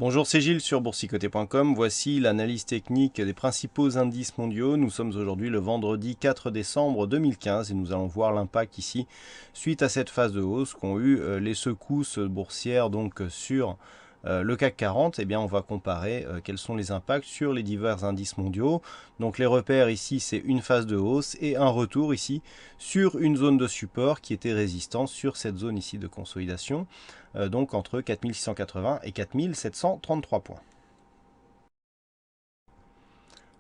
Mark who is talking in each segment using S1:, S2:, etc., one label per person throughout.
S1: Bonjour, c'est Gilles sur boursicoté.com. Voici l'analyse technique des principaux indices mondiaux. Nous sommes aujourd'hui le vendredi 4 décembre 2015 et nous allons voir l'impact ici suite à cette phase de hausse qu'ont eu les secousses boursières donc sur le CAC 40. Eh bien, on va comparer quels sont les impacts sur les divers indices mondiaux. Donc les repères ici, c'est une phase de hausse et un retour ici sur une zone de support qui était résistante sur cette zone ici de consolidation. Donc entre 4680 et 4733 points.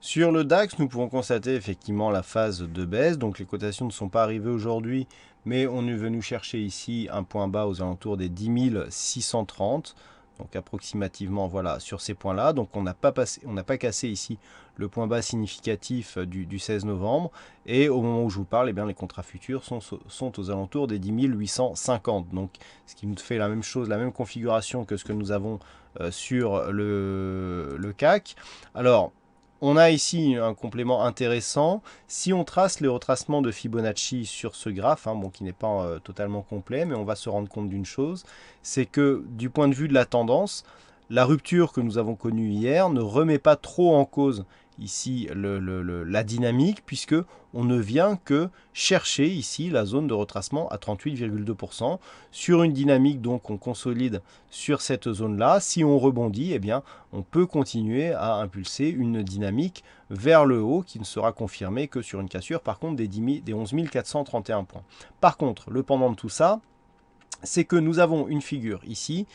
S1: Sur le DAX, nous pouvons constater effectivement la phase de baisse. Donc les cotations ne sont pas arrivées aujourd'hui, mais on est venu chercher ici un point bas aux alentours des 10 630. Donc approximativement voilà sur ces points-là. Donc on n'a pas cassé ici le point bas significatif du 16 novembre. Et au moment où je vous parle, eh bien, les contrats futurs sont aux alentours des 10 850. Donc ce qui nous fait la même chose, la même configuration que ce que nous avons sur le CAC. Alors, on a ici un complément intéressant. Si on trace les retracements de Fibonacci sur ce graphe, bon, qui n'est pas totalement complet, mais on va se rendre compte d'une chose, c'est que du point de vue de la tendance, la rupture que nous avons connue hier ne remet pas trop en cause ici la dynamique, puisque on ne vient que chercher ici la zone de retracement à 38,2%. Sur une dynamique, donc on consolide sur cette zone-là. Si on rebondit, eh bien, on peut continuer à impulser une dynamique vers le haut qui ne sera confirmée que sur une cassure, par contre, des 11 431 points. Par contre, le pendant de tout ça, c'est que nous avons une figure ici,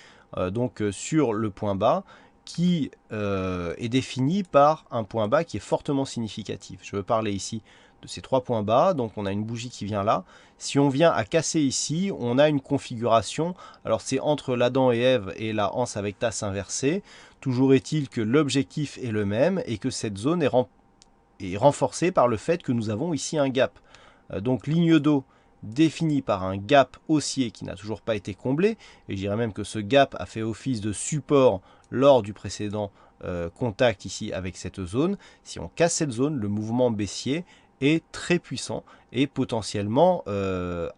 S1: sur le point bas, qui est défini par un point bas qui est fortement significatif. Je veux parler ici de ces trois points bas, donc on a une bougie qui vient là. Si on vient à casser ici, on a une configuration, alors c'est entre l'Adam et Ève et la anse avec tasse inversée. Toujours est-il que l'objectif est le même et que cette zone est renforcée par le fait que nous avons ici un gap. Donc ligne d'eau défini par un gap haussier qui n'a toujours pas été comblé, et je dirais même que ce gap a fait office de support lors du précédent contact ici avec cette zone. Si on casse cette zone, le mouvement baissier est très puissant et potentiellement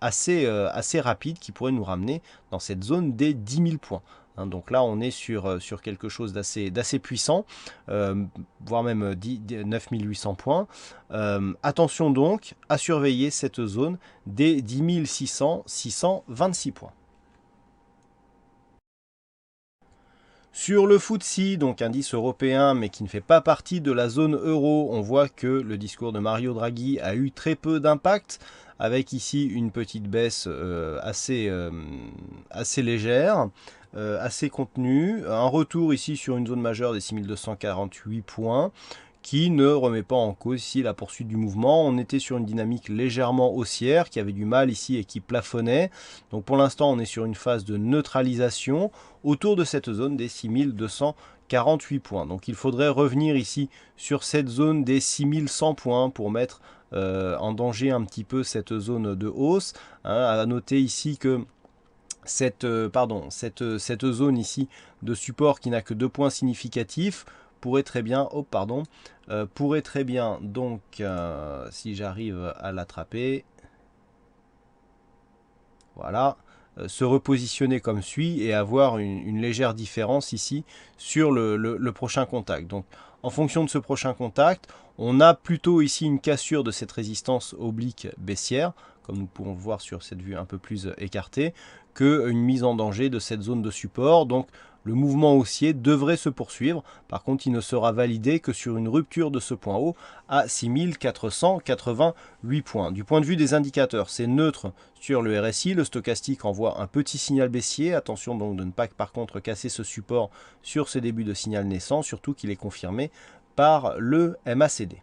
S1: assez rapide qui pourrait nous ramener dans cette zone des 10 000 points. Donc là, on est sur quelque chose d'assez puissant, voire même 9 800 points. Attention donc à surveiller cette zone des 10 626 points. Sur le FTSE, donc indice européen, mais qui ne fait pas partie de la zone euro, on voit que le discours de Mario Draghi a eu très peu d'impact, avec ici une petite baisse assez légère, assez contenue. Un retour ici sur une zone majeure des 6248 points, qui ne remet pas en cause ici la poursuite du mouvement. On était sur une dynamique légèrement haussière qui avait du mal ici et qui plafonnait. Donc pour l'instant, on est sur une phase de neutralisation autour de cette zone des 6248 points. Donc il faudrait revenir ici sur cette zone des 6100 points pour mettre en danger un petit peu cette zone de hausse. À noter ici que cette zone ici de support qui n'a que 2 points significatifs pourrait très bien, donc, si j'arrive à l'attraper, voilà, se repositionner comme suit et avoir une légère différence ici sur le prochain contact. Donc, en fonction de ce prochain contact, on a plutôt ici une cassure de cette résistance oblique baissière, comme nous pouvons voir sur cette vue un peu plus écartée, qu'une mise en danger de cette zone de support. Donc, le mouvement haussier devrait se poursuivre. Par contre, il ne sera validé que sur une rupture de ce point haut à 6488 points. Du point de vue des indicateurs, c'est neutre sur le RSI. Le stochastique envoie un petit signal baissier. Attention donc de ne pas par contre casser ce support sur ce début de signal naissant, surtout qu'il est confirmé par le MACD.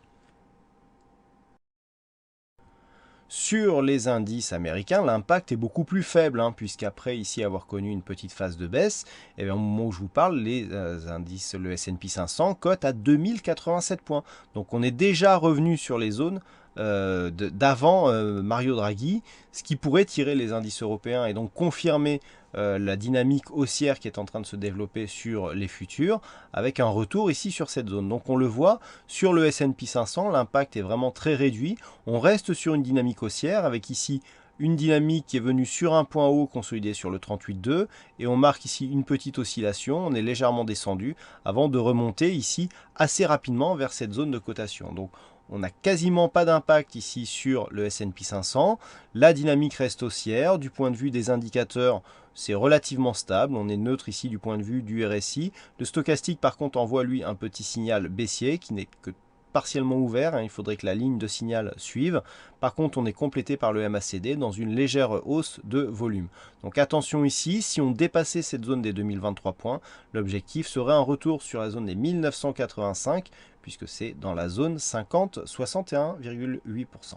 S1: Sur les indices américains, l'impact est beaucoup plus faible, puisqu'après ici avoir connu une petite phase de baisse, et bien, au moment où je vous parle, les indices, le S&P 500 cote à 2087 points. Donc on est déjà revenu sur les zones d'avant Mario Draghi, ce qui pourrait tirer les indices européens et donc confirmer la dynamique haussière qui est en train de se développer sur les futurs, avec un retour ici sur cette zone. Donc on le voit, sur le S&P 500, l'impact est vraiment très réduit. On reste sur une dynamique haussière, avec ici une dynamique qui est venue sur un point haut consolidé sur le 38,2 et on marque ici une petite oscillation, on est légèrement descendu avant de remonter ici assez rapidement vers cette zone de cotation. Donc on n'a quasiment pas d'impact ici sur le S&P 500, la dynamique reste haussière, du point de vue des indicateurs c'est relativement stable, on est neutre ici du point de vue du RSI, le stochastique par contre envoie lui un petit signal baissier qui n'est que partiellement ouvert, il faudrait que la ligne de signal suive. Par contre, on est complété par le MACD dans une légère hausse de volume. Donc attention ici, si on dépassait cette zone des 2023 points, l'objectif serait un retour sur la zone des 1985, puisque c'est dans la zone 50-61,8%.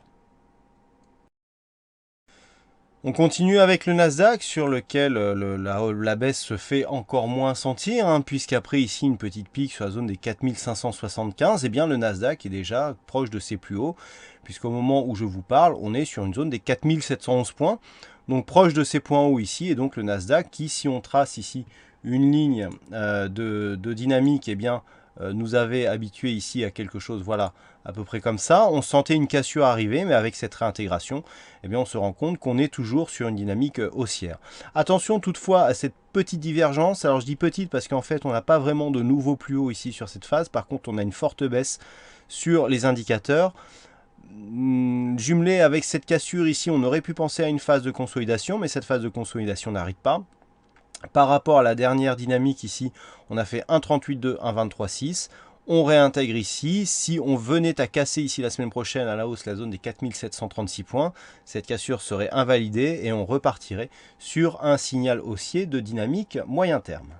S1: On continue avec le Nasdaq sur lequel la baisse se fait encore moins sentir, puisqu'après ici une petite pique sur la zone des 4575, et bien le Nasdaq est déjà proche de ses plus hauts, puisqu'au moment où je vous parle, on est sur une zone des 4711 points, donc proche de ces points hauts ici, et donc le Nasdaq qui, si on trace ici une ligne de dynamique, nous avait habitué ici à quelque chose, voilà, à peu près comme ça. On sentait une cassure arriver, mais avec cette réintégration, on se rend compte qu'on est toujours sur une dynamique haussière. Attention toutefois à cette petite divergence. Alors je dis petite parce qu'en fait, on n'a pas vraiment de nouveau plus haut ici sur cette phase. Par contre, on a une forte baisse sur les indicateurs. Jumelé avec cette cassure ici, on aurait pu penser à une phase de consolidation, mais cette phase de consolidation n'arrive pas. Par rapport à la dernière dynamique ici, on a fait 1,38,2, 1,23,6. On réintègre ici. Si on venait à casser ici la semaine prochaine à la hausse la zone des 4736 points, cette cassure serait invalidée et on repartirait sur un signal haussier de dynamique moyen terme.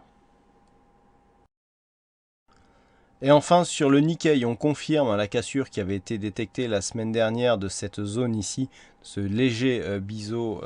S1: Et enfin, sur le Nikkei, on confirme la cassure qui avait été détectée la semaine dernière de cette zone ici, ce léger biseau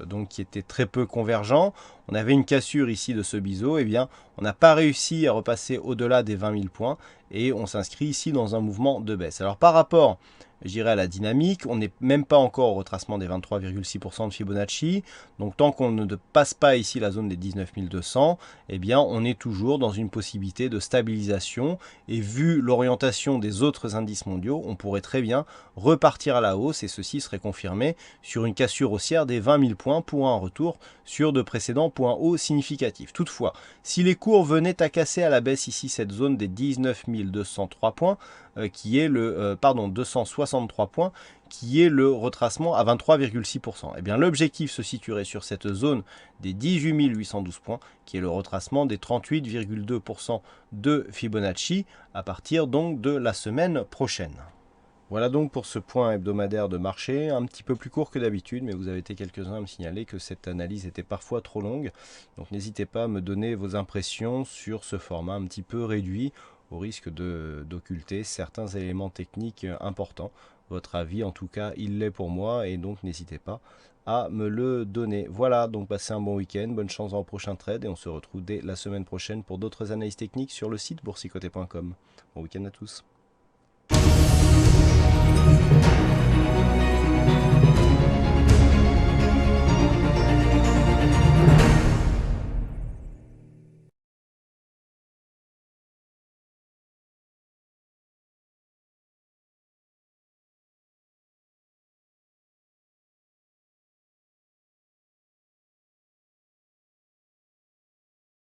S1: donc qui était très peu convergent. On avait une cassure ici de ce biseau, on n'a pas réussi à repasser au-delà des 20 000 points et on s'inscrit ici dans un mouvement de baisse. Alors par rapport, je dirais, à la dynamique, on n'est même pas encore au retracement des 23,6% de Fibonacci. Donc tant qu'on ne passe pas ici la zone des 19 200, on est toujours dans une possibilité de stabilisation. Et vu l'orientation des autres indices mondiaux, on pourrait très bien repartir à la hausse et ceci serait confirmé sur une cassure haussière des 20 000 points pour un retour sur de précédents points hauts significatifs. Toutefois, si les cours venaient à casser à la baisse ici cette zone des 19 203 points, qui est le 263 points, qui est le retracement à 23,6%. L'objectif se situerait sur cette zone des 18 812 points, qui est le retracement des 38,2% de Fibonacci à partir donc de la semaine prochaine. Voilà donc pour ce point hebdomadaire de marché, un petit peu plus court que d'habitude, mais vous avez été quelques-uns à me signaler que cette analyse était parfois trop longue. Donc n'hésitez pas à me donner vos impressions sur ce format un petit peu réduit, au risque d'occulter certains éléments techniques importants. Votre avis, en tout cas, il l'est pour moi, et donc n'hésitez pas à me le donner. Voilà, donc passez un bon week-end, bonne chance dans le prochain trade, et on se retrouve dès la semaine prochaine pour d'autres analyses techniques sur le site boursicoté.com. Bon week-end à tous.